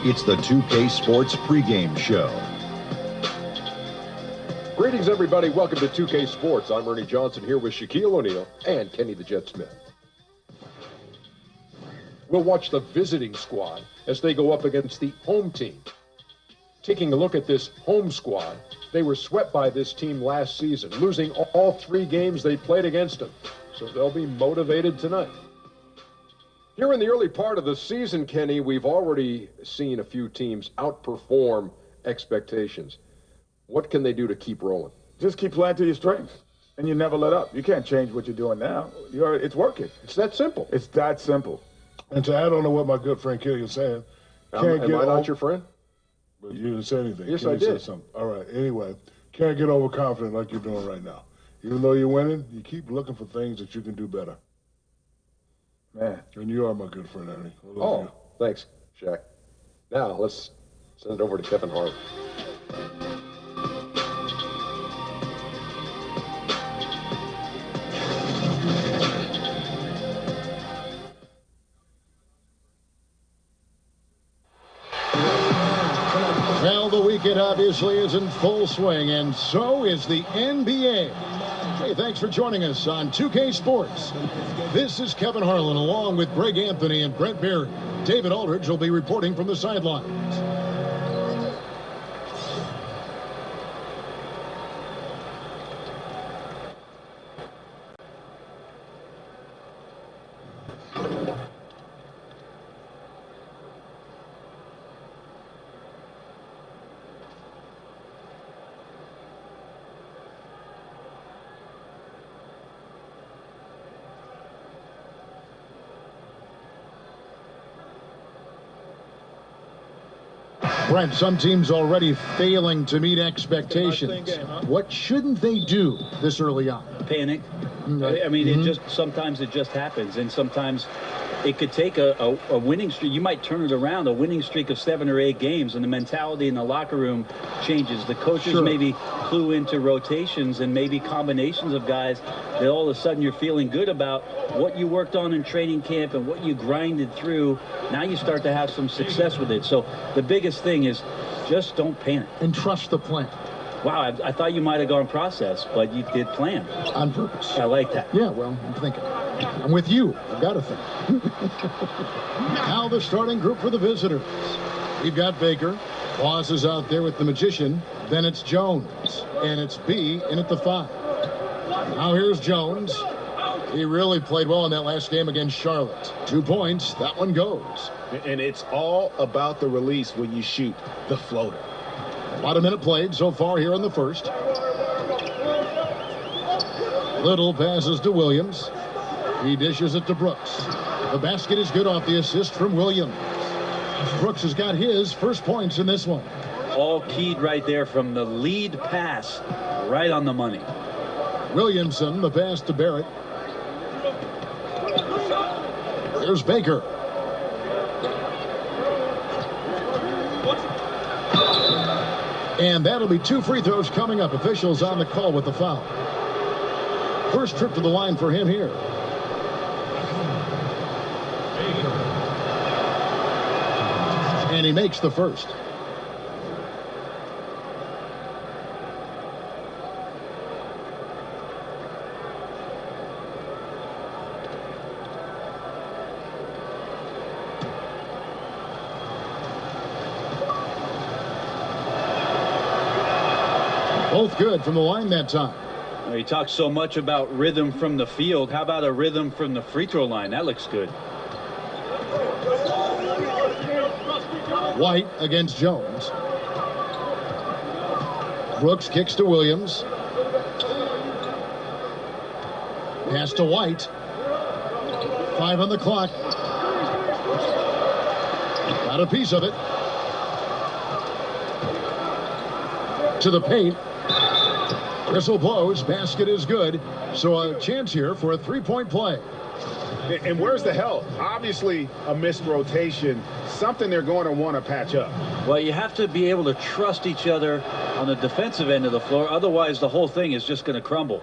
It's the 2K Sports pregame show. Greetings, everybody. Welcome to 2K Sports. I'm Ernie Johnson here with Shaquille O'Neal and Kenny the Jet Smith. We'll watch the visiting squad as they go up against the home team. Taking a look at this home squad, they were swept by this team last season, losing all 3 games they played against them. So they'll be motivated tonight. Here in the early part of the season, Kenny, we've already seen a few teams outperform expectations. What can they do to keep rolling? Just keep playing to your strengths, and you never let up. You can't change what you're doing now. It's working. It's that simple. It's that simple. And to add on to what my good friend Kelly is saying, Am I not your friend? But you didn't say anything. Yes, Kelly I did. said something. All right. Anyway, can't get overconfident like you're doing right now. Even though you're winning, you keep looking for things that you can do better. Man. And you are my good friend, Ernie. I love Oh, you. thanks, Shaq. Now, let's send it over to Kevin Hart. Well, the weekend obviously is in full swing, and so is the NBA. Hey, thanks for joining us on 2K Sports. This is Kevin Harlan along with Greg Anthony and Brent Berry. David Aldridge will be reporting from the sidelines. Brent, some teams already failing to meet expectations. What shouldn't they do this early on? Panic. I mean, sometimes it just happens, and sometimes it could take a winning streak. You might turn it around, a winning streak of 7 or 8 games, and the mentality in the locker room changes. The coaches maybe clue into rotations and maybe combinations of guys that all of a sudden you're feeling good about what you worked on in training camp and what you grinded through. Now you start to have some success with it. So the biggest thing is just don't panic. And trust the plan. Wow, I thought you might have gone process, but you did plan. On purpose. I like that. Yeah, well, I'm thinking. I'm with you. I've got to think. Now the starting group for the visitors. We've got Baker. Boss is out there with the magician. Then it's Jones. And it's B in at the 5. Now here's Jones. He really played well in that last game against Charlotte. 2 points. That one goes. And it's all about the release when you shoot the floater. About a minute played so far here in the first. Little passes to Williams. He dishes it to Brooks. The basket is good off the assist from Williams. Brooks has got his first points in this one. All keyed right there from the lead pass, right on the money. Williamson, the pass to Barrett. There's Baker. And that'll be 2 free throws coming up. Officials on the call with the foul. First trip to the line for him here. And he makes the first. Both good from the line that time. He talks so much about rhythm from the field. How about a rhythm from the free throw line? That looks good. White against Jones. Brooks kicks to Williams. Pass to White. 5 on the clock. Got a piece of it. To the paint. Whistle blows. Basket is good. So a chance here for a 3-point play. And where's the help? Obviously, a missed rotation, something they're going to want to patch up. Well, you have to be able to trust each other on the defensive end of the floor. Otherwise, the whole thing is just going to crumble.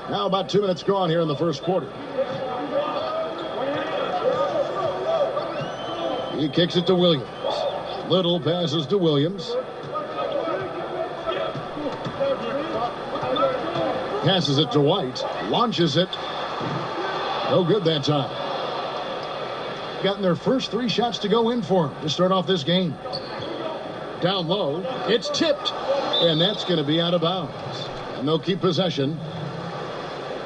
Now about 2 minutes gone here in the first quarter. He kicks it to Williams. Little passes to Williams. Passes it to White. Launches it. No good that time. Gotten their first 3 shots to go in for him to start off this game. Down low. It's tipped. And that's going to be out of bounds. And they'll keep possession.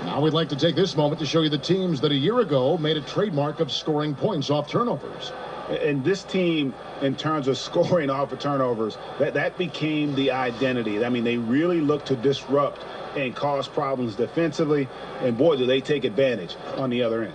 Now we'd like to take this moment to show you the teams that a year ago made a trademark of scoring points off turnovers. And this team, in terms of scoring off of turnovers, that became the identity. I mean, they really look to disrupt and cause problems defensively. And, boy, do they take advantage on the other end.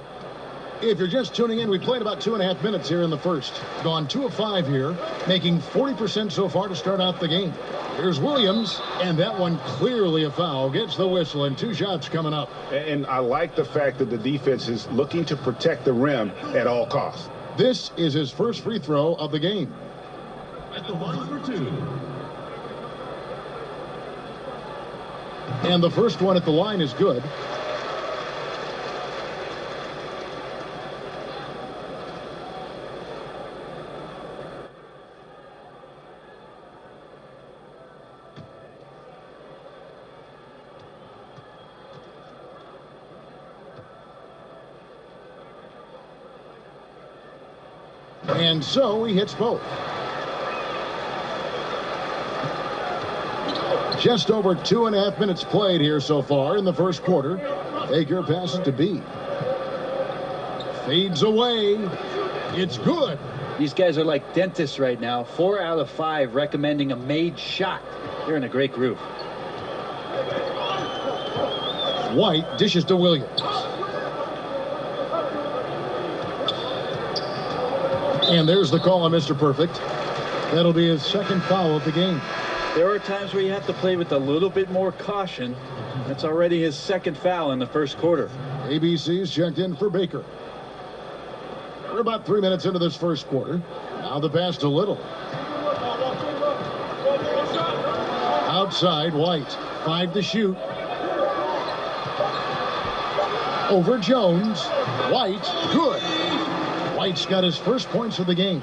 If you're just tuning in, we played about 2.5 minutes here in the first. Gone 2 of 5 here, making 40% so far to start out the game. Here's Williams, and that one clearly a foul. Gets the whistle, and 2 shots coming up. And I like the fact that the defense is looking to protect the rim at all costs. This is his first free throw of the game. At the line for 2. And the first one at the line is good. And so he hits both. Just over 2.5 minutes played here so far in the first quarter. Baker passes to B. Fades away. It's good. These guys are like dentists right now. 4 out of 5 recommending a made shot. They're in a great groove. White dishes to Williams. And there's the call on Mr. Perfect. That'll be his second foul of the game. There are times where you have to play with a little bit more caution. That's already his second foul in the first quarter. ABC's checked in for Baker. We're about 3 minutes into this first quarter. Now the pass to Little. Outside, White. 5 to shoot. Over Jones. White, good. White's got his first points of the game.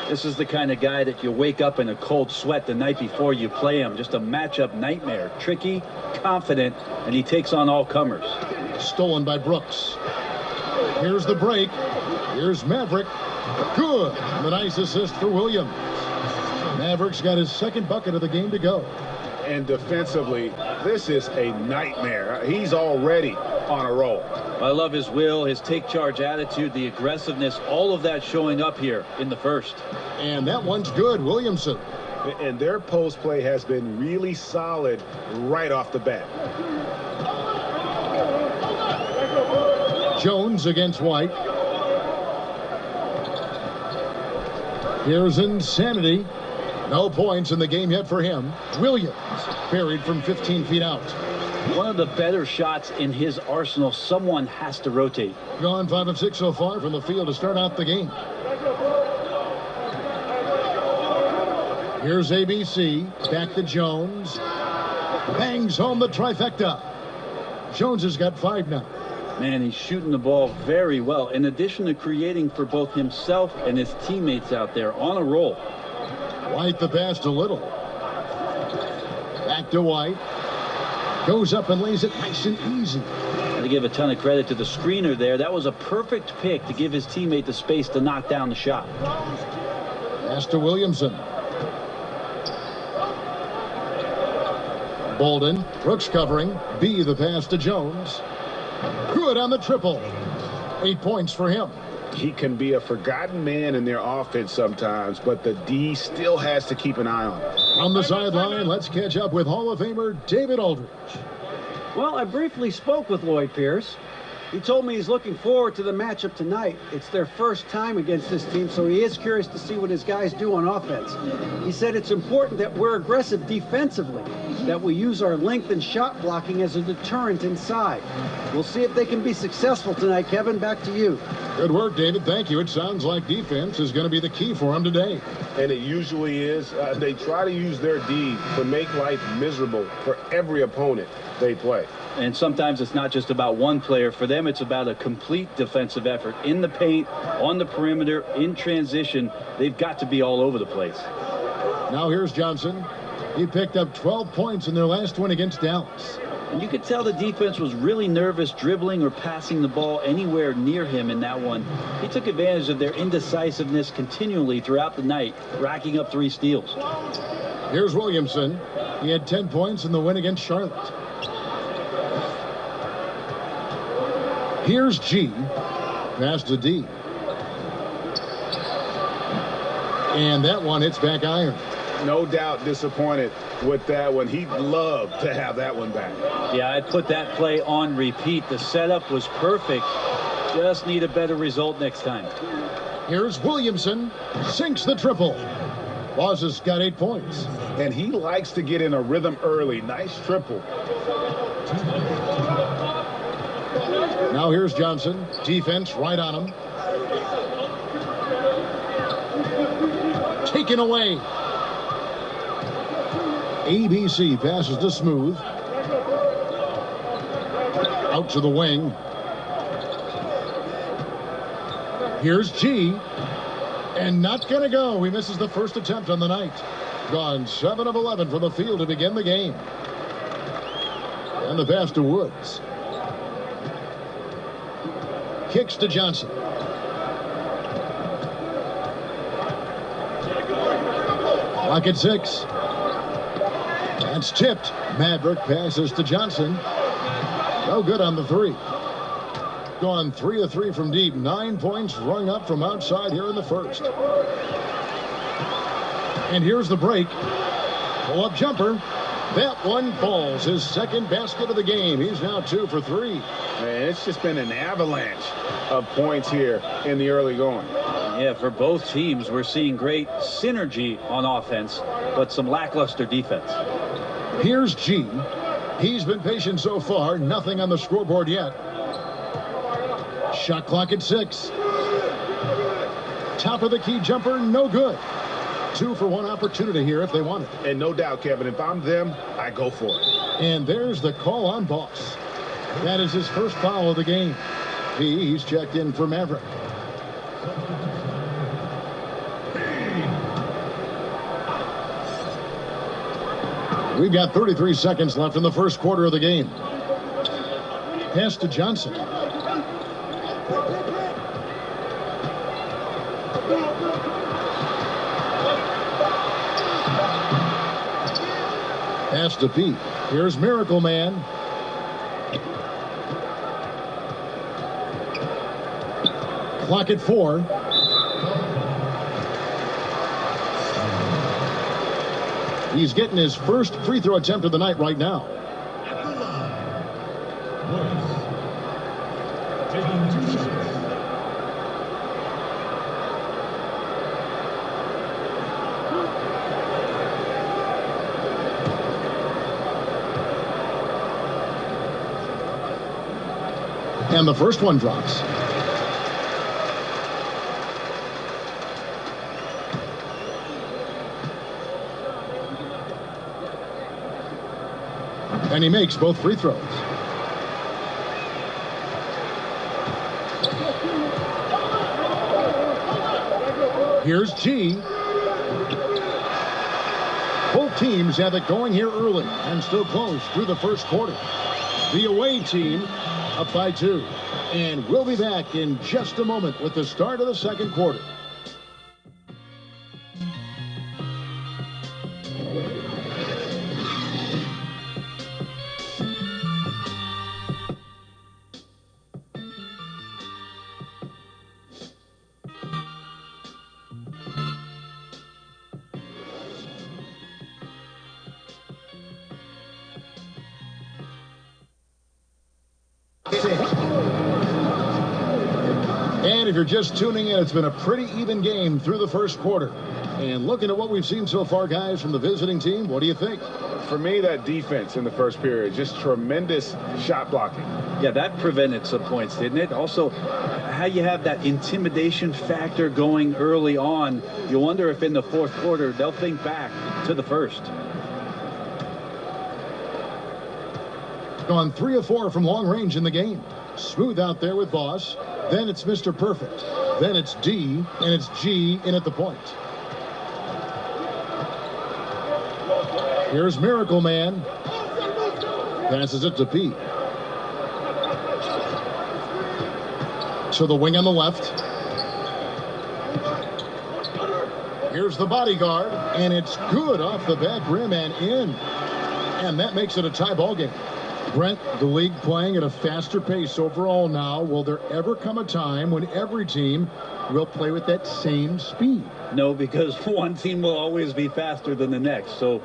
This is the kind of guy that you wake up in a cold sweat the night before you play him. Just a matchup nightmare. Tricky, confident, and he takes on all comers. Stolen by Brooks. Here's the break. Here's Maverick. Good. And a nice assist for Williams. Maverick's got his second bucket of the game to go. And defensively, this is a nightmare. He's already on a roll. I love his will, his take charge attitude, the aggressiveness, all of that showing up here in the first. And that one's good. Williamson. And their post play has been really solid right off the bat. Jones against White. Here's Insanity. No points in the game yet for him. Williams buried from 15 feet out. One of the better shots in his arsenal. Someone has to rotate. Gone 5 of 6 so far from the field to start out the game. Here's ABC. Back to Jones. Bangs home the trifecta. Jones has got 5 now. Man, he's shooting the ball very well. In addition to creating for both himself and his teammates out there on a roll. White the pass to Little. Back to White. Goes up and lays it nice and easy. To give a ton of credit to the screener there. That was a perfect pick to give his teammate the space to knock down the shot. Pass to Williamson. Bolden. Brooks covering. B the pass to Jones. Good on the triple. 8 points for him. He can be a forgotten man in their offense sometimes, but the D still has to keep an eye on him. On the sideline, let's catch up with Hall of Famer David Aldridge. Well, I briefly spoke with Lloyd Pierce. He told me he's looking forward to the matchup tonight. It's their first time against this team, so he is curious to see what his guys do on offense. He said it's important that we're aggressive defensively, that we use our length and shot blocking as a deterrent inside. We'll see if they can be successful tonight. Kevin, back to you. Good work, David. Thank you. It sounds like defense is going to be the key for them today. And it usually is. They try to use their D to make life miserable for every opponent they play. And sometimes it's not just about one player. For them, it's about a complete defensive effort. In the paint, on the perimeter, in transition, they've got to be all over the place. Now here's Johnson. He picked up 12 points in their last win against Dallas. And you could tell the defense was really nervous dribbling or passing the ball anywhere near him in that one. He took advantage of their indecisiveness continually throughout the night, racking up 3 steals. Here's Williamson. He had 10 points in the win against Charlotte. Here's G. Pass to D. And that one hits back iron. No doubt disappointed with that one. He'd love to have that one back. Yeah, I'd put that play on repeat. The setup was perfect. Just need a better result next time. Here's Williamson. Sinks the triple. Boz has got 8 points. And he likes to get in a rhythm early. Nice triple. Now here's Johnson. Defense right on him. Taken away. ABC passes to Smooth. Out to the wing. Here's G. And not going to go. He misses the first attempt on the night. Gone 7 of 11 from the field to begin the game. And the pass to Woods. Kicks to Johnson. Clock at 6. That's tipped. Maverick passes to Johnson. No good on the 3. Gone 3 of 3 from deep. 9 points rung up from outside here in the first. And here's the break. Pull-up jumper. That one falls. His second basket of the game. He's now 2 for 3. Man, it's just been an avalanche of points here in the early going. Yeah, for both teams, we're seeing great synergy on offense, but some lackluster defense. Here's G. He's been patient so far. Nothing on the scoreboard yet. Shot clock at 6. Top of the key jumper, no good. 2 for 1 opportunity here if they want it. And no doubt, Kevin, if I'm them, I go for it. And there's the call on Boss. That is his first foul of the game. He's checked in for Maverick. We've got 33 seconds left in the first quarter of the game. Pass to Johnson. Pass to Pete. Here's Miracle Man. Clock at 4. He's getting his first free throw attempt of the night right now. Taking 2 shots. And the first one drops. And he makes both free throws. Here's G. Both teams have it going here early and still close through the first quarter. The away team up by 2. And we'll be back in just a moment with the start of the second quarter. And if you're just tuning in, it's been a pretty even game through the first quarter. And looking at what we've seen so far, guys, from the visiting team, what do you think? For me, that defense in the first period, just tremendous shot blocking. Yeah, that prevented some points, didn't it? Also, how you have that intimidation factor going early on, you wonder if in the fourth quarter they'll think back to the first. Gone 3 of 4 from long range in the game. Smooth out there with Boss. Then it's Mr. Perfect. Then it's D, and it's G in at the point. Here's Miracle Man. Passes it to P. To the wing on the left. Here's the bodyguard, and it's good off the back rim and in. And that makes it a tie ball game. Brent, the league playing at a faster pace overall now. Will there ever come a time when every team will play with that same speed? No, because one team will always be faster than the next. So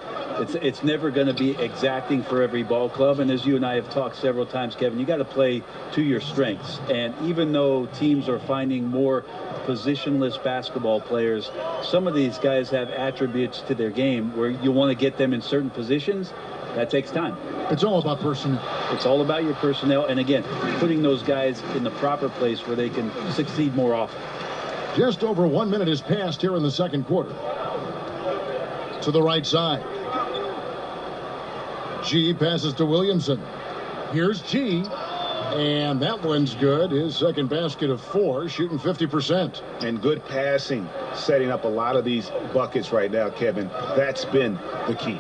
it's never going to be exacting for every ball club. And as you and I have talked several times, Kevin, you got to play to your strengths. And even though teams are finding more positionless basketball players, some of these guys have attributes to their game where you want to get them in certain positions. That takes time. It's all about personnel. It's all about your personnel. And again, putting those guys in the proper place where they can succeed more often. Just over 1 minute has passed here in the second quarter. To the right side. G passes to Williamson. Here's G. And that one's good. His second basket of 4, shooting 50%. And good passing, setting up a lot of these buckets right now, Kevin. That's been the key.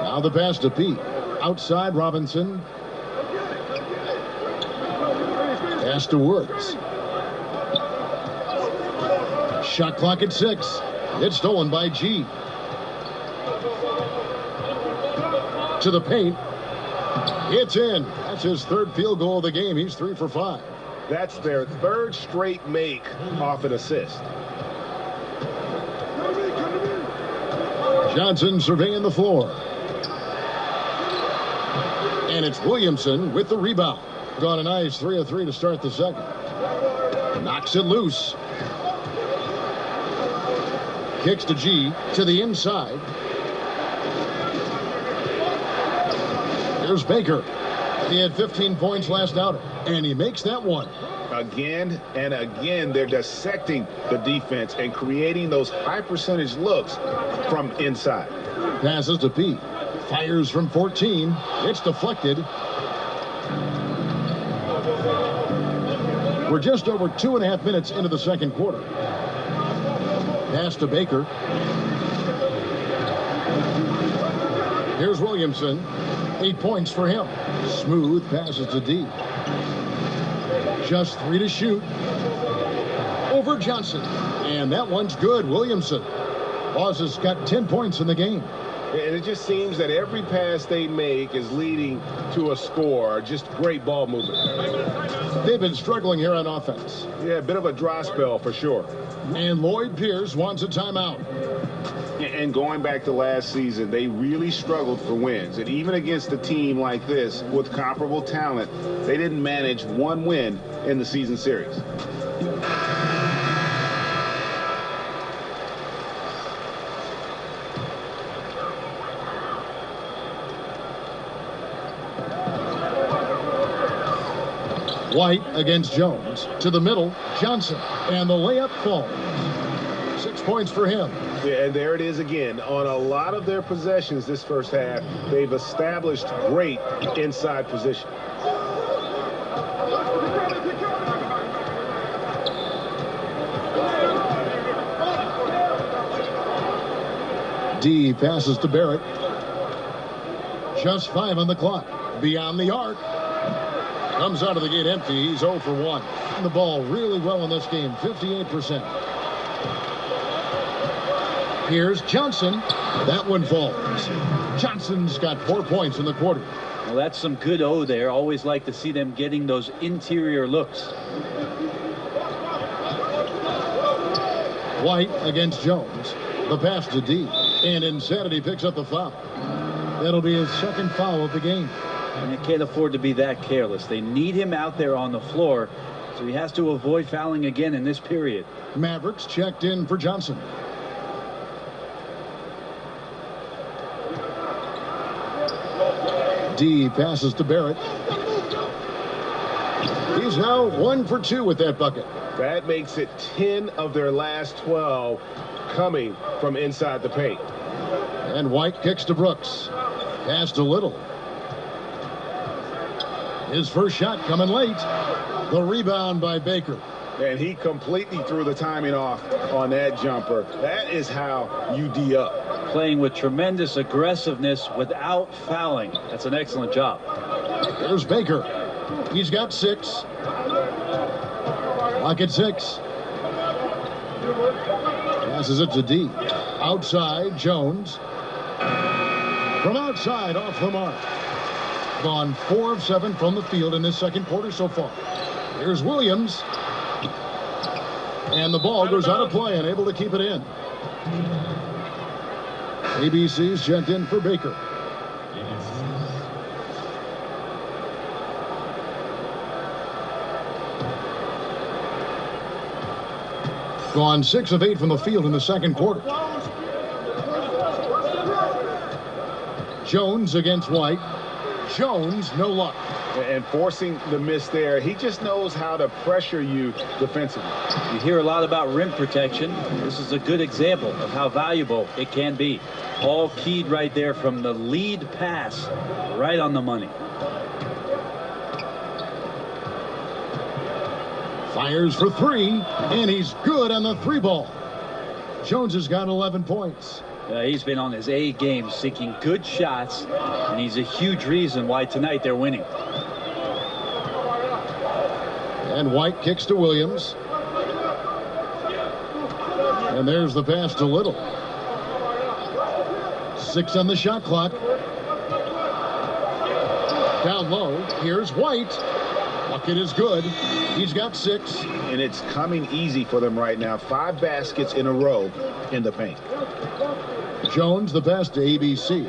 Now the pass to P. Outside Robinson. Pass to Woods. Shot clock at 6. It's stolen by G. To the paint. It's in. That's his third field goal of the game. He's 3 for 5. That's their third straight make off an assist. Johnson surveying the floor. And it's Williamson with the rebound. Gone a nice 3 of 3 to start the second. Knocks it loose. Kicks to G to the inside. Here's Baker. He had 15 points last outing, and he makes that one. Again and again, they're dissecting the defense and creating those high percentage looks from inside. Passes to P. Fires from 14. It's deflected. We're just over 2.5 minutes into the second quarter. Pass to Baker. Here's Williamson. 8 points for him. Smooth passes to D. Just 3 to shoot. Over Johnson. And that one's good. Williamson. Boss has got 10 points in the game. And it just seems that every pass they make is leading to a score. Just great ball movement. They've been struggling here on offense. Yeah, a bit of a dry spell for sure. And Lloyd Pierce wants a timeout. And going back to last season, they really struggled for wins. And even against a team like this with comparable talent, they didn't manage one win in the season series. White against Jones. To the middle, Johnson. And the layup falls. 6 points for him. Yeah, and there it is again. On a lot of their possessions this first half, they've established great inside position. D passes to Barrett. Just 5 on the clock. Beyond the arc. Comes out of the gate empty. He's 0 for 1. The ball really well in this game, 58%. Here's Johnson. That one falls. Johnson's got 4 points in the quarter. Well, that's some good O there. Always like to see them getting those interior looks. White against Jones. The pass to D. And Insanity picks up the foul. That'll be his second foul of the game. And they can't afford to be that careless. They need him out there on the floor, so he has to avoid fouling again in this period. Mavericks checked in for Johnson. D passes to Barrett. He's now 1 for 2 with that bucket. That makes it 10 of their last 12 coming from inside the paint. And White kicks to Brooks. Pass to Little. His first shot coming late. The rebound by Baker. And he completely threw the timing off on that jumper. That is how you D up. Playing with tremendous aggressiveness without fouling. That's an excellent job. There's Baker. He's got 6. Lock at 6. Passes it to D. Outside, Jones. From outside, off the mark. Gone 4 of 7 from the field in this second quarter so far. Here's Williams. And the ball goes out of play, unable to keep it in. ABC's checked in for Baker. Gone 6 of 8 from the field in the second quarter. Jones against White. Jones, no luck. And forcing the miss there, he just knows how to pressure you defensively. You hear a lot about rim protection. This is a good example of how valuable it can be. All keyed right there from the lead pass, right on the money. Fires for 3, and he's good on the 3 ball. Jones has got 11 points. He's been on his A game, seeking good shots, and he's a huge reason why tonight they're winning. And White kicks to Williams. And there's the pass to Little. 6 on the shot clock. Down low, here's White. Bucket is good. He's got 6. And it's coming easy for them right now. 5 baskets in a row in the paint. Jones, the pass to ABC.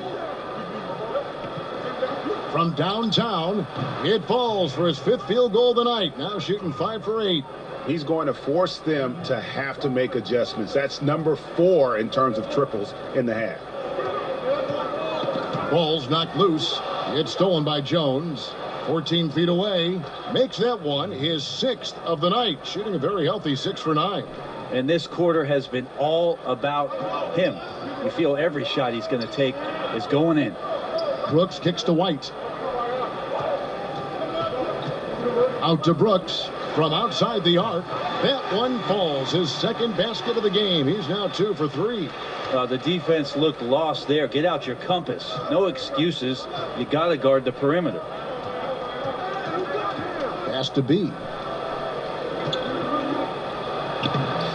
From downtown, it falls for his 5th field goal of the night. Now shooting 5 for 8. He's going to force them to have to make adjustments. That's number 4 in terms of triples in the half. Ball's knocked loose. It's stolen by Jones. 14 feet away. Makes that one his 6th of the night. Shooting a very healthy 6 for 9. And this quarter has been all about him. You feel every shot he's going to take is going in. Brooks kicks to White. Out to Brooks from outside the arc. That one falls. His 2nd basket of the game. He's now 2 for 3. The defense looked lost there. Get out your compass. No excuses. You got to guard the perimeter. Pass to B.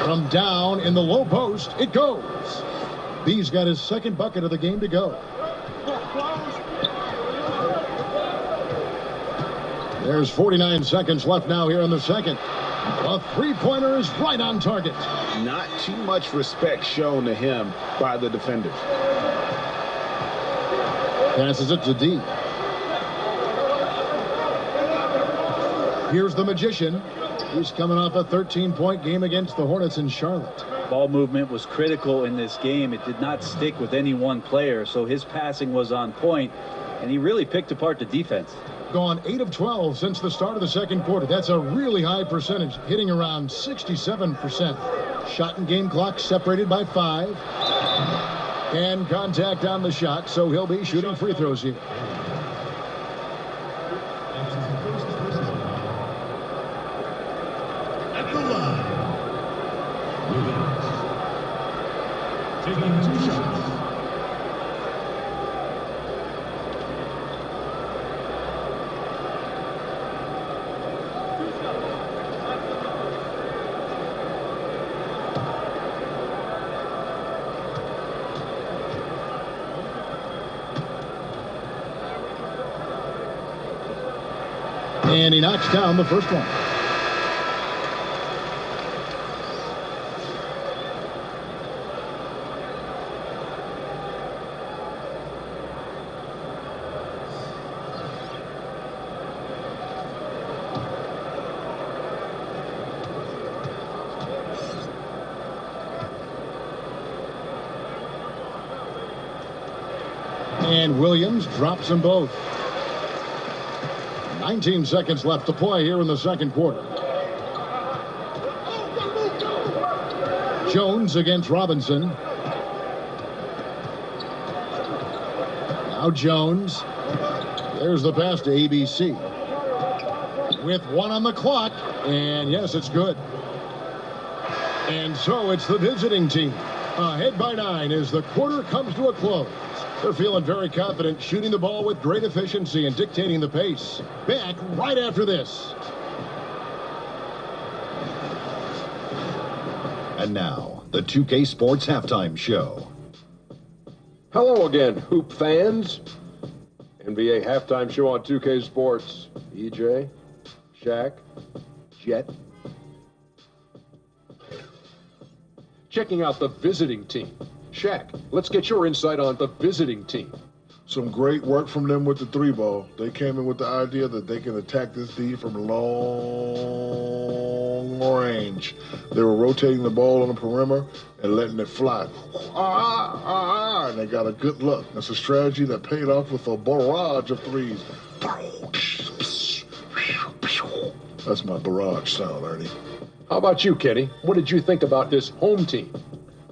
From down in the low post, it goes. B's got his 2nd bucket of the game to go. There's 49 seconds left now here in the second. A 3-pointer is right on target. Not too much respect shown to him by the defenders. Passes it to D. Here's the Magician. He's coming off a 13-point game against the Hornets in Charlotte. Ball movement was critical in this game. It did not stick with any one player, so his passing was on point, and he really picked apart the defense. Gone 8 of 12 since the start of the second quarter. That's a really high percentage, hitting around 67%. Shot and game clock separated by 5. And contact on the shot, so he'll be shooting free throws here. At the line, Williams taking 2 shots. And he knocks down the first one. And Williams drops them both. 19 seconds left to play here in the second quarter. Jones against Robinson. Now Jones. There's the pass to ABC. with 1 on the clock. And yes, it's good. And so it's the visiting team ahead by 9 as the quarter comes to a close. They're feeling very confident, shooting the ball with great efficiency and dictating the pace. Back right after this. And now, the 2K Sports Halftime Show. Hello again, Hoop fans. NBA Halftime Show on 2K Sports. EJ, Shaq, Jet. Checking out the visiting team. Shaq, let's get your insight on the visiting team. Some great work from them with the 3-ball. They came in with the idea that they can attack this D from long range. They were rotating the ball on the perimeter and letting it fly. And they got a good look. That's a strategy that paid off with a barrage of threes. That's my barrage sound, Ernie. How about you, Kenny? What did you think about this home team?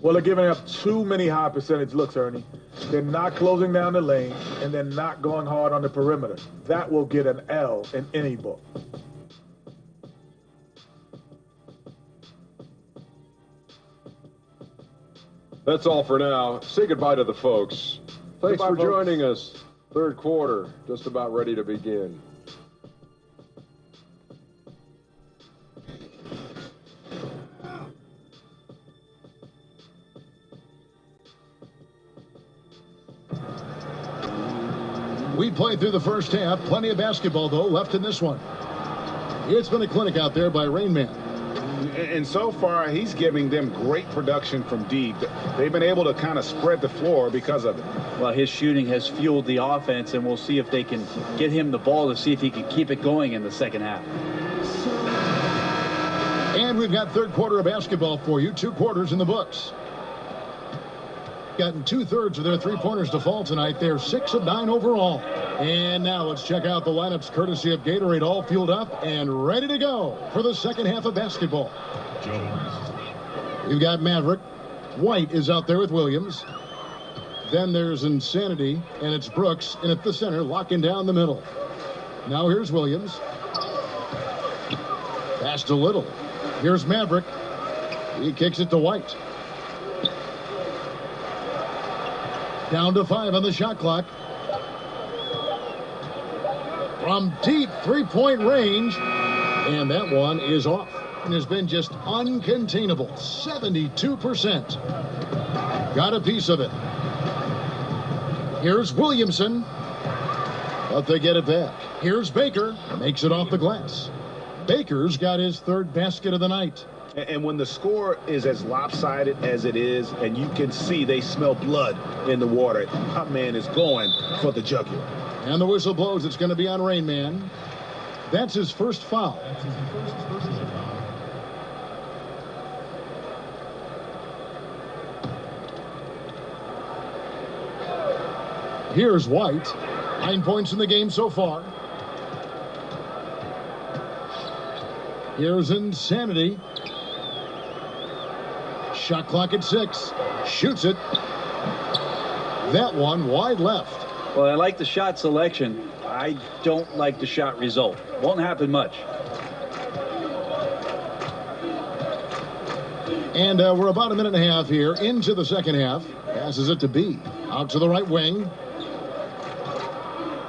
Well, they're giving up too many high percentage looks, Ernie. They're not closing down the lane, and they're not going hard on the perimeter. That will get an L in any book. That's all for now. Say goodbye to the folks. Thanks for joining us. Third quarter, just about ready to begin. We played through the first half. Plenty of basketball, though, left in this one. It's been a clinic out there by Rain Man. And so far, he's giving them great production from deep. They've been able to kind of spread the floor because of it. Well, his shooting has fueled the offense, and we'll see if they can get him the ball to see if he can keep it going in the second half. And we've got third quarter of basketball for you. 2 quarters in the books. Gotten 2/3 of their three-pointers to fall tonight. They're 6 of 9 overall. And now let's check out the lineups courtesy of Gatorade, all fueled up and ready to go for the second half of basketball. You've got Maverick. White is out there with Williams. Then there's Insanity, and it's Brooks in at the center, locking down the middle. Now here's Williams. Pass to Little. Here's Maverick. He kicks it to White. Down to 5 on the shot clock. From deep three-point range. And that one is off. And has been just uncontainable. 72%. Got a piece of it. Here's Williamson. But they get it back. Here's Baker. Makes it off the glass. Baker's got his 3rd basket of the night. And when the score is as lopsided as it is, and you can see they smell blood in the water, my man is going for the jugular. And the whistle blows. It's going to be on Rain Man. That's his first foul. Here's White. 9 points in the game so far. Here's Insanity. Shot clock at 6. Shoots it. That one wide left. Well, I like the shot selection. I don't like the shot result. Won't happen much. And we're about a minute and a half here into the second half. Passes it to B. Out to the right wing.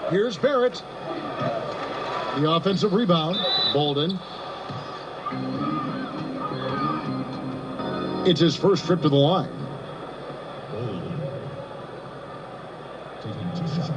Here's Barrett. The offensive rebound. Bolden. It's his first trip to the line. Taking 2 shots.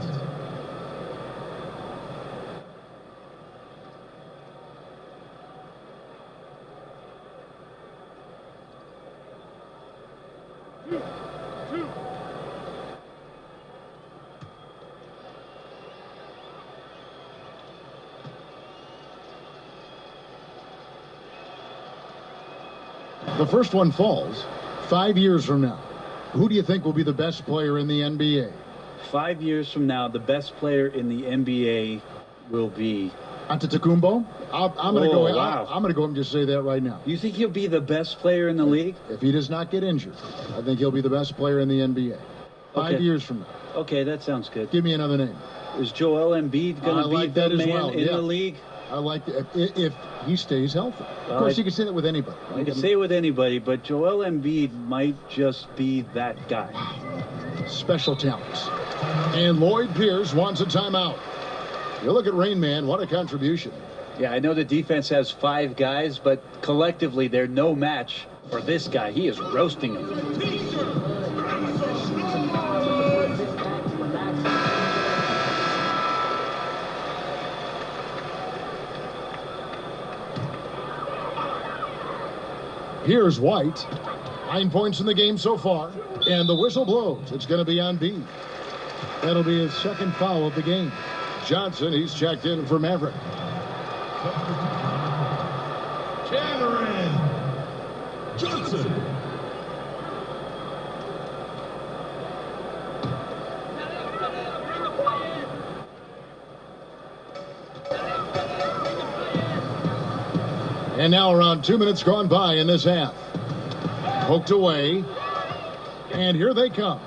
The first one falls 5 years from now. Who do you think will be the best player in the NBA? 5 years from now, the best player in the NBA will be Antetokounmpo? I'm going to go. Wow. I'm going to go and just say that right now. You think he'll be the best player in the league? If he does not get injured, I think he'll be the best player in the NBA. 5 years from now. Okay, that sounds good. Give me another name. Is Joel Embiid going to be like the that as man well. in the league? I like it if he stays healthy. Of course, you can say that with anybody. Right? You can say it with anybody, but Joel Embiid might just be that guy. Special talents. And Lloyd Pierce wants a timeout. You look at Rain Man, what a contribution. Yeah, I know the defense has 5 guys, but collectively they're no match for this guy. He is roasting them. Here's White. 9 points in the game so far. And the whistle blows. It's going to be on B. That'll be his second foul of the game. Johnson, he's checked in for Maverick. Cameron Johnson. And now around 2 minutes gone by in this half. Poked away. And here they come.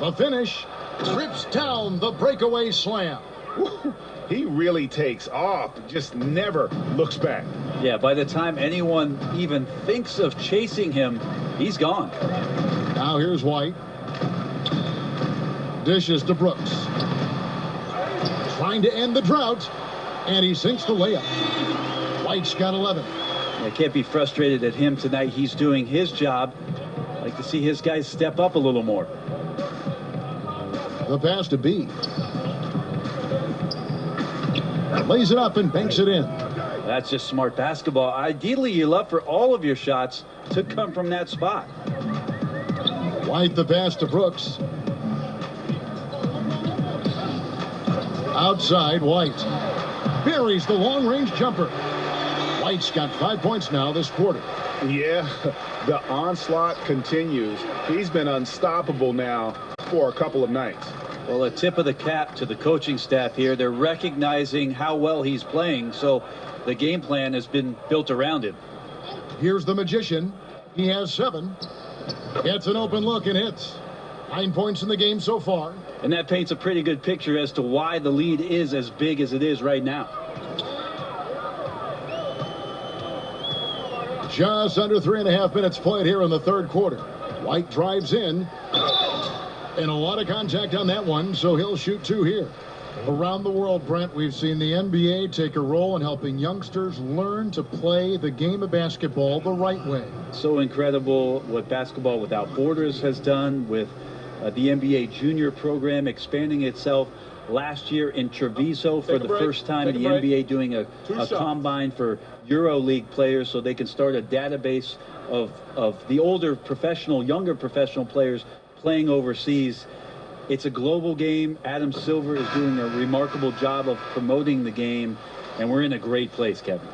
The finish trips down the breakaway slam. He really takes off, just never looks back. Yeah, by the time anyone even thinks of chasing him, he's gone. Now here's White. Dishes to Brooks. Trying to end the drought. And he sinks the layup. White's got 11. I can't be frustrated at him tonight. He's doing his job. I'd like to see his guys step up a little more. The pass to B. Lays it up and banks it in. That's just smart basketball. Ideally, you love for all of your shots to come from that spot. White the pass to Brooks. Outside, White. Buries the long-range jumper. White's got 5 points now this quarter. Yeah, the onslaught continues. He's been unstoppable now for a couple of nights. Well, a tip of the cap to the coaching staff here. They're recognizing how well he's playing, so the game plan has been built around him. Here's the Magician. He has 7. Gets an open look and hits. 9 points in the game so far. And that paints a pretty good picture as to why the lead is as big as it is right now. Just under 3.5 minutes played here in the third quarter. White drives in. And a lot of contact on that one, so he'll shoot 2 here. Around the world, Brent, we've seen the NBA take a role in helping youngsters learn to play the game of basketball the right way. So incredible what Basketball Without Borders has done with the NBA junior program expanding itself. Last year in Treviso for the first time, the NBA doing a combine for EuroLeague players so they can start a database of the older professional, younger professional players playing overseas. It's a global game. Adam Silver is doing a remarkable job of promoting the game, and we're in a great place, Kevin.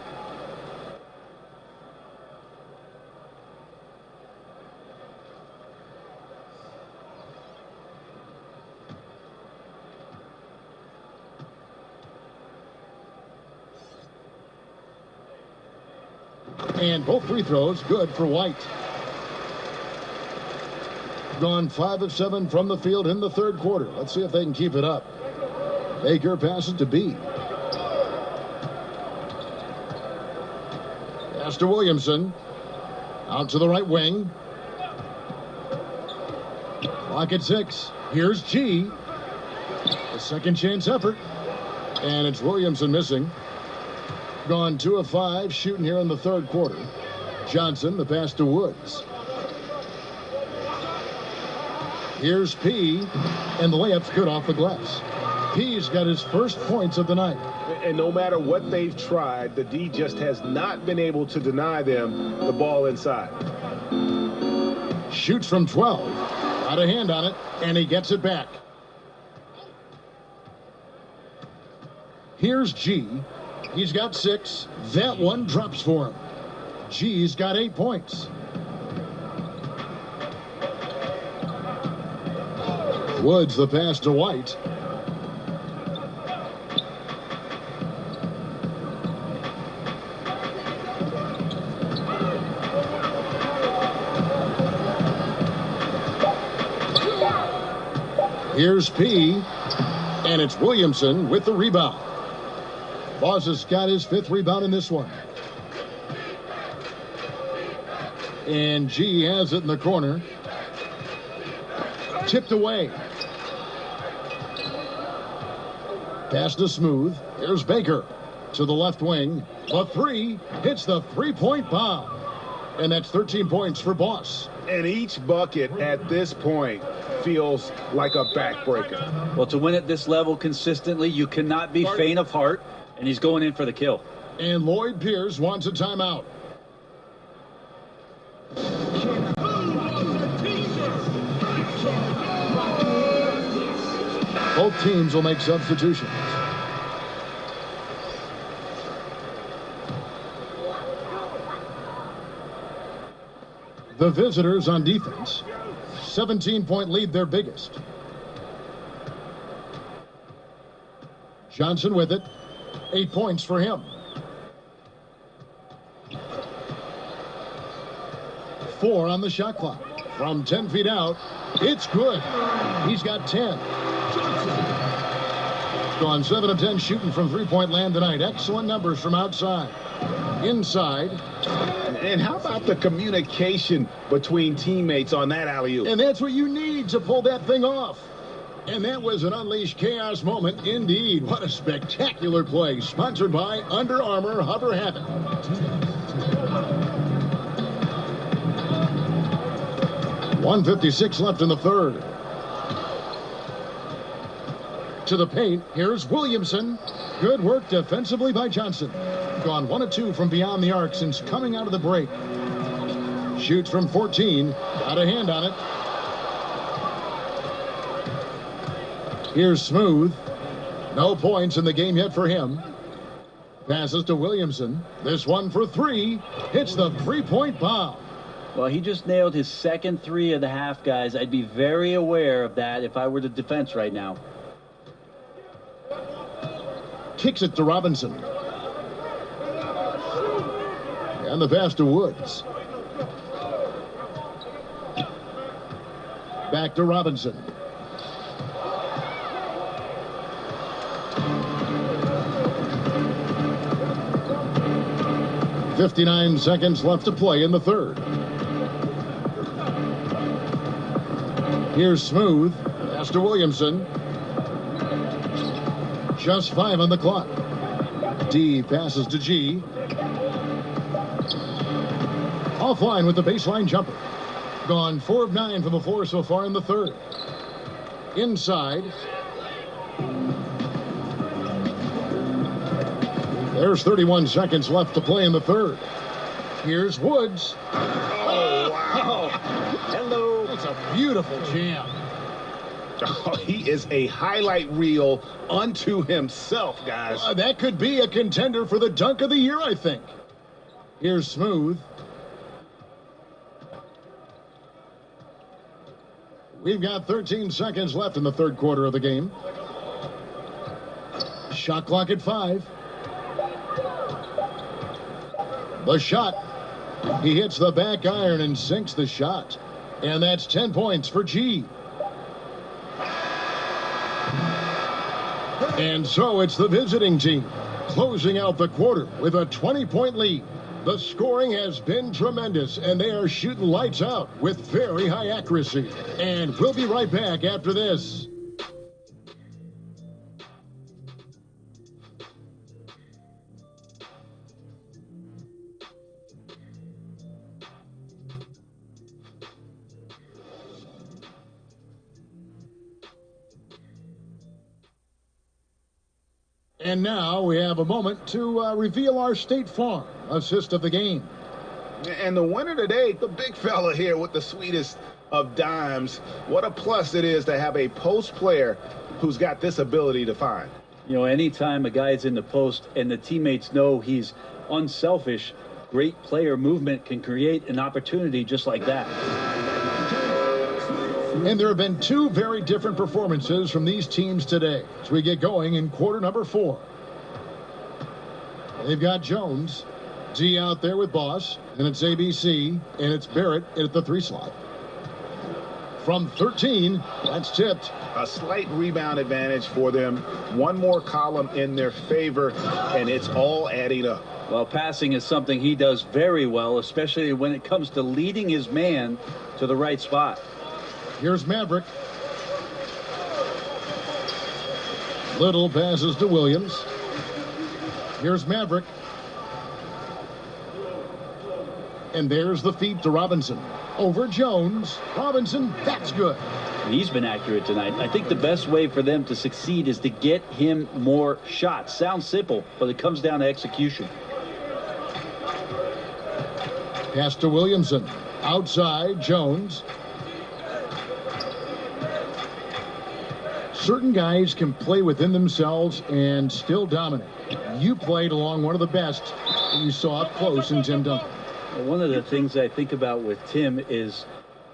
And both free throws good for White. Gone 5 of 7 from the field in the third quarter. Let's see if they can keep it up. Baker passes to B. Pass to Williamson. Out to the right wing. Clock at 6. Here's G. A second chance effort. And it's Williamson missing. Gone 2 of 5 shooting here in the third quarter. Johnson, the pass to Woods. Here's P, and the layup's good off the glass. P's got his first points of the night. And no matter what they've tried, the D just has not been able to deny them the ball inside. Shoots from 12. Out of hand on it, and he gets it back. Here's G. He's got 6. That one drops for him. G's got 8 points. Woods the pass to White. Here's P, and it's Williamson with the rebound. Boss has got his 5th rebound in this one. And G has it in the corner. Tipped away. Pass to Smooth. Here's Baker to the left wing. The 3 hits the 3-point bomb. And that's 13 points for Boss. And each bucket at this point feels like a backbreaker. Well, to win at this level consistently, you cannot be faint of heart, and he's going in for the kill. And Lloyd Pierce wants a timeout. Both teams will make substitutions. The visitors on defense. 17-point lead, their biggest. Johnson with it. 8 points for him. 4 on the shot clock. From 10 feet out, it's good. He's got 10. Gone 7 of 10 shooting from three-point land tonight. Excellent numbers from outside. Inside. And how about the communication between teammates on that alley-oop? And that's what you need to pull that thing off. And that was an unleashed chaos moment indeed. What a spectacular play. Sponsored by Under Armour Hover Habit. .156 left in the third. To the paint, here's Williamson. Good work defensively by Johnson. Gone 1 of 2 from beyond the arc since coming out of the break. Shoots from 14. Got a hand on it. Here's Smooth. No points in the game yet for him. Passes to Williamson. This one for 3. Hits the 3-point bomb. Well, he just nailed his second 3 of the half, guys. I'd be very aware of that if I were the defense right now. Kicks it to Robinson. And the pass to Woods. Back to Robinson. .59 seconds left to play in the third. Here's Smooth. Pass to Williamson. Just 5 on the clock. D passes to G. Offline with the baseline jumper. Gone 4 of 9 from the floor so far in the third. Inside. There's 31 seconds left to play in the third. Here's Woods. Oh, wow. Hello. That's a beautiful jam. Oh, he is a highlight reel unto himself, guys. That could be a contender for the dunk of the year, I think. Here's Smooth. We've got 13 seconds left in the third quarter of the game. Shot clock at 5. The shot. He hits the back iron and sinks the shot. And that's 10 points for G. And so it's the visiting team closing out the quarter with a 20-point lead. The scoring has been tremendous, and they are shooting lights out with very high accuracy. And we'll be right back after this. And now we have a moment to reveal our State Farm assist of the game. And the winner today, the big fella here with the sweetest of dimes. What a plus it is to have a post player who's got this ability to find. You know, anytime a guy's in the post and the teammates know he's unselfish, great player movement can create an opportunity just like that. And there have been 2 very different performances from these teams today as we get going in quarter number 4. They've got Jones, D out there with Boss, and it's ABC, and it's Barrett at the 3 slot. from 13. That's tipped. A slight rebound advantage for them. One more column in their favor, and it's all adding up. Well, passing is something he does very well, especially when it comes to leading his man to the right spot. Here's Maverick. Little passes to Williams. Here's Maverick. And there's the feed to Robinson. Over Jones. Robinson, that's good. He's been accurate tonight. I think the best way for them to succeed is to get him more shots. Sounds simple, but it comes down to execution. Pass to Williamson. Outside, Jones. Certain guys can play within themselves and still dominate. You played along one of the best that you saw up close in Tim Duncan. One of the things I think about with Tim is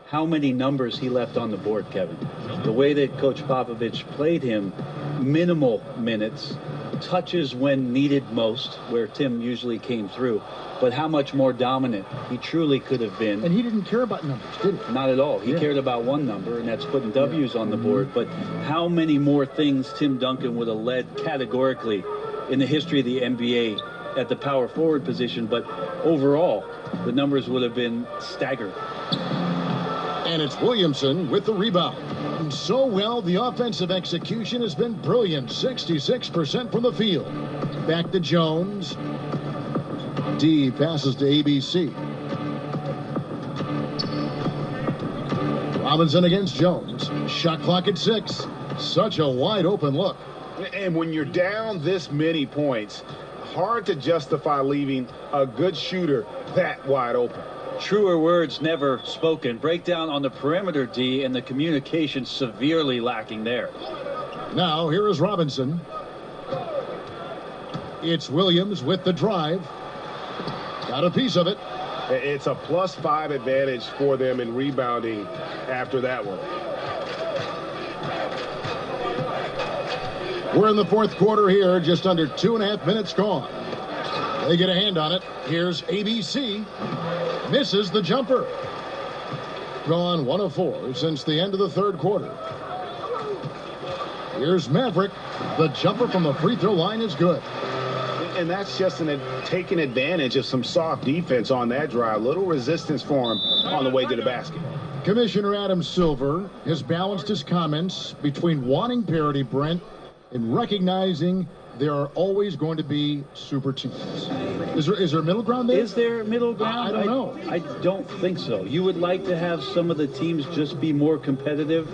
how many numbers he left on the board, Kevin. The way that Coach Popovich played him, minimal minutes, touches when needed most, where Tim usually came through, but how much more dominant he truly could have been. And he didn't care about numbers, did he? Not at all. He cared about one number, and that's putting W's on the board. But how many more things Tim Duncan would have led categorically in the history of the NBA at the power forward position, but overall, the numbers would have been staggering. And it's Williamson with the rebound. And so well, the offensive execution has been brilliant. 66% from the field. Back to Jones. D passes to ABC. Robinson against Jones. Shot clock at 6. Such a wide open look. And when you're down this many points, hard to justify leaving a good shooter that wide open. Truer words never spoken. Breakdown on the perimeter, D, and the communication severely lacking there. Now here is Robinson. It's Williams with the drive. Got a piece of it. It's a +5 advantage for them in rebounding after that one. We're in the fourth quarter here, just under 2.5 minutes gone. They get a hand on it. Here's ABC. Misses the jumper. Gone 1 of 4 since the end of the third quarter. Here's Maverick. The jumper from the free throw line is good. And that's just taking advantage of some soft defense on that drive. Little resistance for him on the way to the basket. Commissioner Adam Silver has balanced his comments between wanting parity, Brent, and recognizing there are always going to be super teams. Is there a middle ground there? Is there middle ground? I don't know. I don't think so. You would like to have some of the teams just be more competitive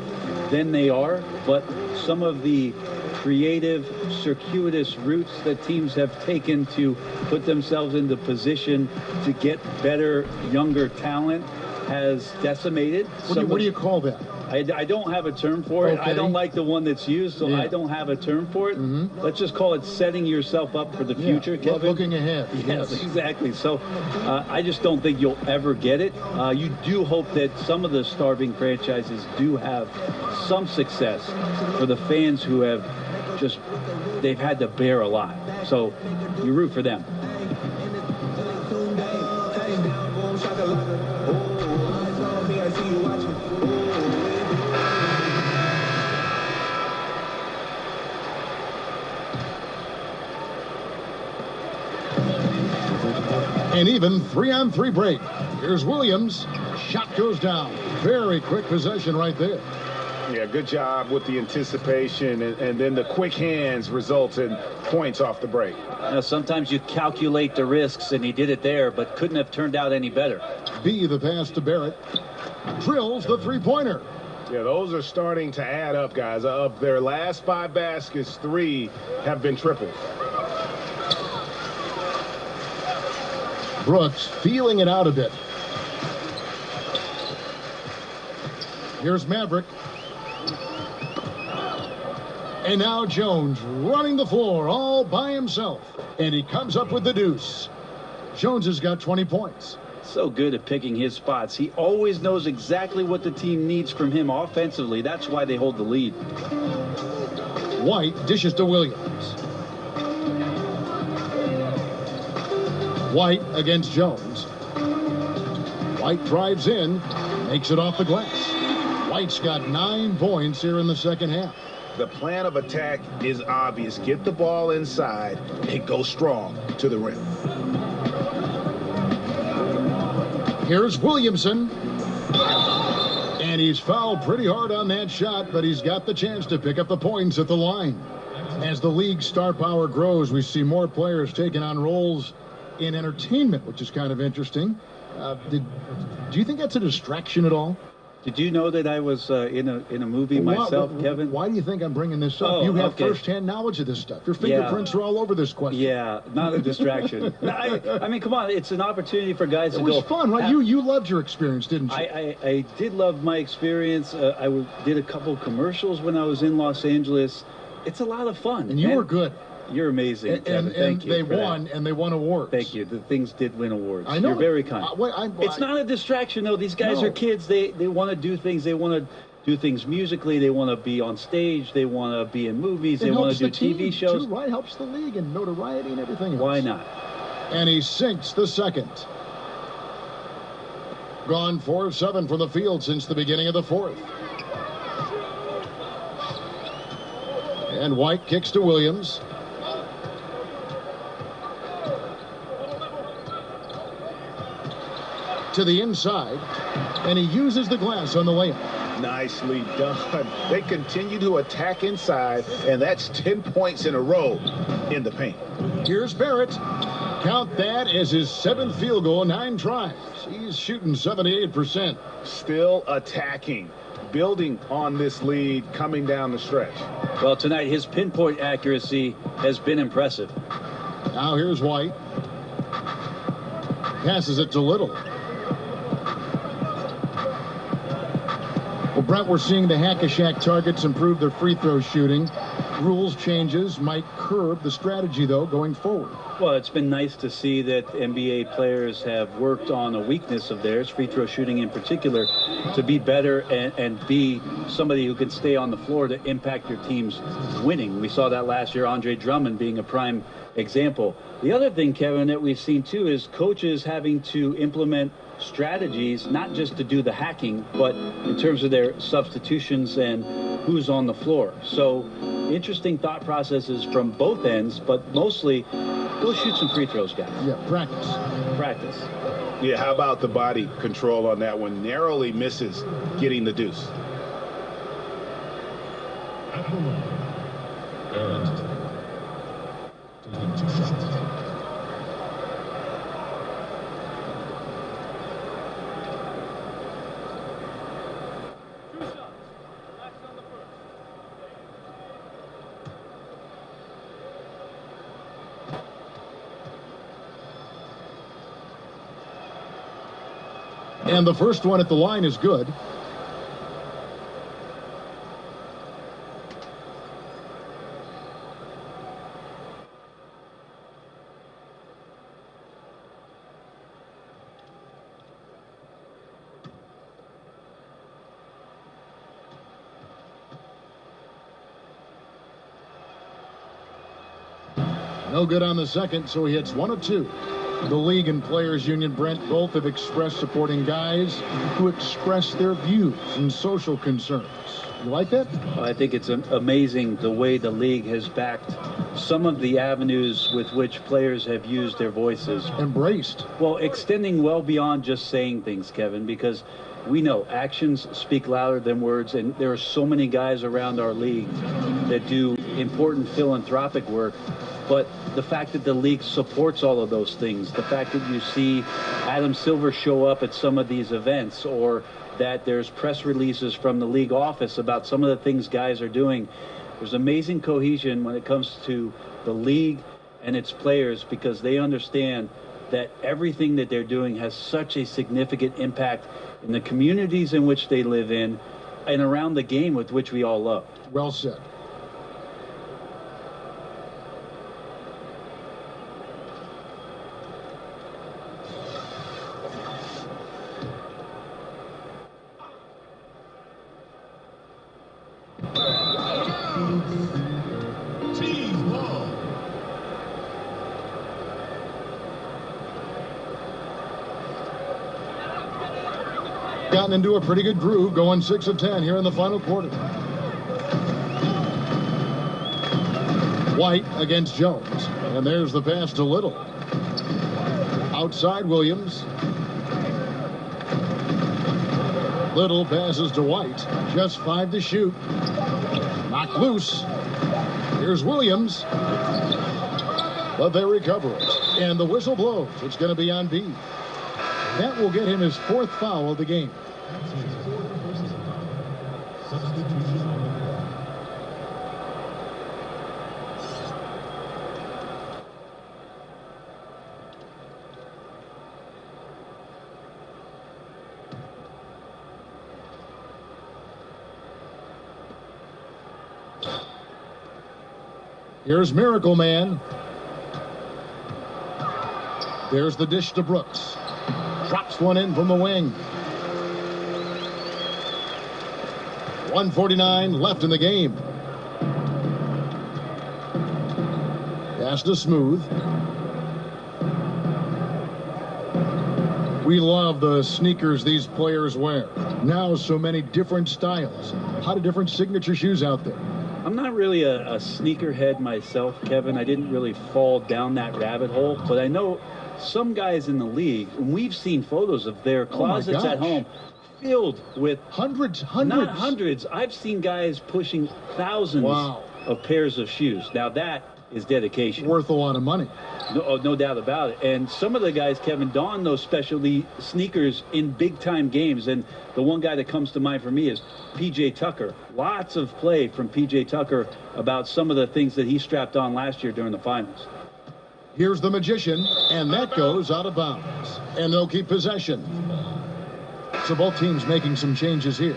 than they are, but some of the creative, circuitous routes that teams have taken to put themselves into position to get better, younger talent has decimated. What do you call that? I don't have a term for it. Okay. I don't like the one that's used, so I don't have a term for it. Let's just call it setting yourself up for the future, Kevin. Looking ahead. Yes, exactly. So I just don't think you'll ever get it. You do hope that some of the starving franchises do have some success for the fans who have they've had to bear a lot. So you root for them. An even 3-on-3 break. Here's Williams. Shot goes down. Very quick possession right there. Yeah, good job with the anticipation, and then the quick hands results in points off the break. Sometimes you calculate the risks, and he did it there, but couldn't have turned out any better. B, the pass to Barrett. Drills the three-pointer. Yeah, those are starting to add up, guys. Of their last 5 baskets, 3 have been triples. Brooks feeling it out a bit. Here's Maverick. And now Jones running the floor all by himself. And he comes up with the deuce. Jones has got 20 points. So good at picking his spots. He always knows exactly what the team needs from him offensively. That's why they hold the lead. White dishes to Williams. White against Jones. White drives in, makes it off the glass. White's got 9 points here in the second half. The plan of attack is obvious. Get the ball inside and go strong to the rim. Here's Williamson. And he's fouled pretty hard on that shot, but he's got the chance to pick up the points at the line. As the league's star power grows, we see more players taking on roles in entertainment, which is kind of interesting. Do you think that's a distraction at all? Did you know that I was in a movie myself, Kevin? Why do you think I'm bringing this up? You have firsthand knowledge of this stuff. Your fingerprints are all over this question. Yeah, not a distraction. I mean, come on, it's an opportunity for guys to go. It was fun, right? You loved your experience, didn't you? I did love my experience. I did a couple commercials when I was in Los Angeles. It's a lot of fun. And you were good. You're amazing, Kevin. Thank you. They won, and they won awards. Thank you. The things did win awards. I know. You're very kind. It's not a distraction, though. These guys are kids. They want to do things. They want to do things musically. They want to be on stage. They want to be in movies. They want to do TV shows. Too, right? Helps the league and notoriety and everything else. Why not? And he sinks the second. Gone 4-7 from the field since the beginning of the fourth. And White kicks to Williams. To the inside, and he uses the glass on the layup. Nicely done. They continue to attack inside, and that's 10 points in a row in the paint. Here's Barrett. Count that as his 7th field goal, 9 tries. He's shooting 78%. Still attacking, building on this lead coming down the stretch. Well, tonight his pinpoint accuracy has been impressive. Now here's White. Passes it to Little. Well, Brent, we're seeing the Hack-a-Shack targets improve their free throw shooting. Rules changes might curb the strategy, though, going forward. Well, it's been nice to see that NBA players have worked on a weakness of theirs, free throw shooting in particular, to be better and be somebody who can stay on the floor to impact your team's winning. We saw that last year, Andre Drummond being a prime example. The other thing, Kevin, that we've seen, too, is coaches having to implement strategies, not just to do the hacking, but in terms of their substitutions and who's on the floor. So interesting thought processes from both ends, but mostly go shoot some free throws, guys. Yeah, practice. Practice. Yeah, how about the body control on that one? Narrowly misses getting the deuce. At the line, Barrett. Taking 2 shots. And the first one at the line is good. No good on the second, so he hits 1 of 2. The league and players union, Brent, both have expressed supporting guys who express their views and social concerns. You like that? I think it's amazing the way the league has backed some of the avenues with which players have used their voices. Embraced. Well, extending well beyond just saying things, Kevin, because we know actions speak louder than words, and there are so many guys around our league that do important philanthropic work. But the fact that the league supports all of those things, the fact that you see Adam Silver show up at some of these events, or that there's press releases from the league office about some of the things guys are doing, there's amazing cohesion when it comes to the league and its players, because they understand that everything that they're doing has such a significant impact in the communities in which they live in and around the game with which we all love. Well said. Team ball. Gotten into a pretty good groove, going 6 of 10 here in the final quarter. White against Jones. And there's the pass to Little. Outside Williams. Little passes to White. Just 5 to shoot. Knocked loose. Here's Williams. But they recover it. And the whistle blows. It's going to be on B. That will get him his 4th foul of the game. Here's Miracle Man. There's the dish to Brooks. Drops one in from the wing. 1:49 left in the game. Pass to Smooth. We love the sneakers these players wear. Now so many different styles. A lot of different signature shoes out there. I'm not really a sneakerhead myself, Kevin. I didn't really fall down that rabbit hole, but I know some guys in the league, and we've seen photos of their closets at home filled with hundreds. Not hundreds. I've seen guys pushing thousands of pairs of shoes. Now that is dedication. Worth a lot of money. No doubt about it. And some of the guys, Kevin, don those specialty sneakers in big-time games. And the one guy that comes to mind for me is P.J. Tucker. Lots of play from P.J. Tucker about some of the things that he strapped on last year during the finals. Here's the Magician, and that goes out of bounds. And they'll keep possession. So both teams making some changes here.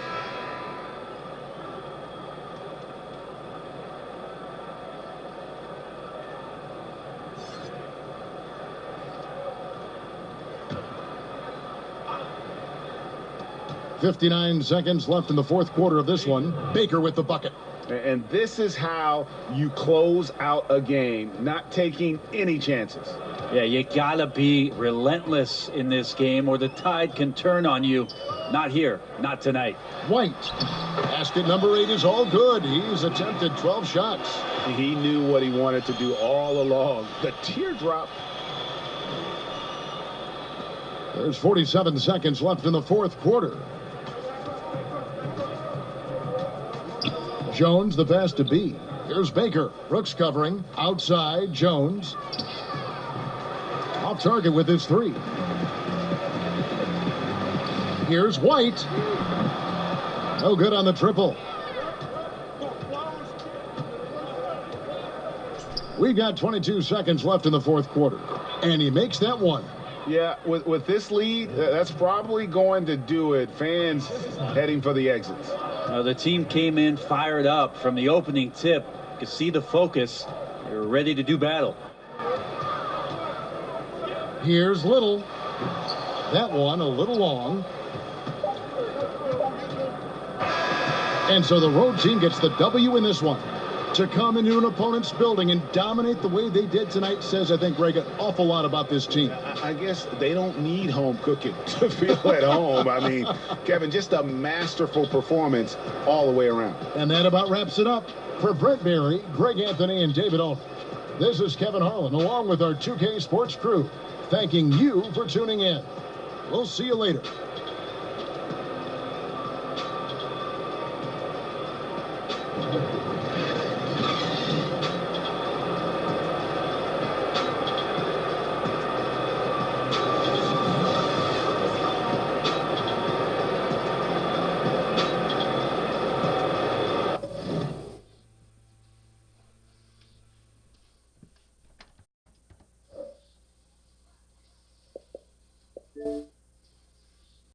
.59 seconds left in the 4th quarter of this one. Baker with the bucket. And this is how you close out a game, not taking any chances. Yeah, you gotta be relentless in this game or the tide can turn on you. Not here, not tonight. White. Basket number 8 is all good. He's attempted 12 shots. He knew what he wanted to do all along. The teardrop. There's 47 seconds left in the 4th quarter. Jones, the pass to B. Here's Baker. Brooks covering. Outside, Jones. Off target with his 3. Here's White. No good on the triple. We've got 22 seconds left in the 4th quarter. And he makes that one. Yeah, with this lead, that's probably going to do it. Fans heading for the exits. The team came in fired up from the opening tip. You could see the focus. They were ready to do battle. Here's Little. That one a little long. And so the road team gets the W in this one. To come into an opponent's building and dominate the way they did tonight says, I think, Greg, an awful lot about this team. I guess they don't need home cooking to feel at home. I mean, Kevin, just a masterful performance all the way around. And that about wraps it up. For Brent Berry, Greg Anthony, and David Aldridge, this is Kevin Harlan, along with our 2K Sports crew, thanking you for tuning in. We'll see you later.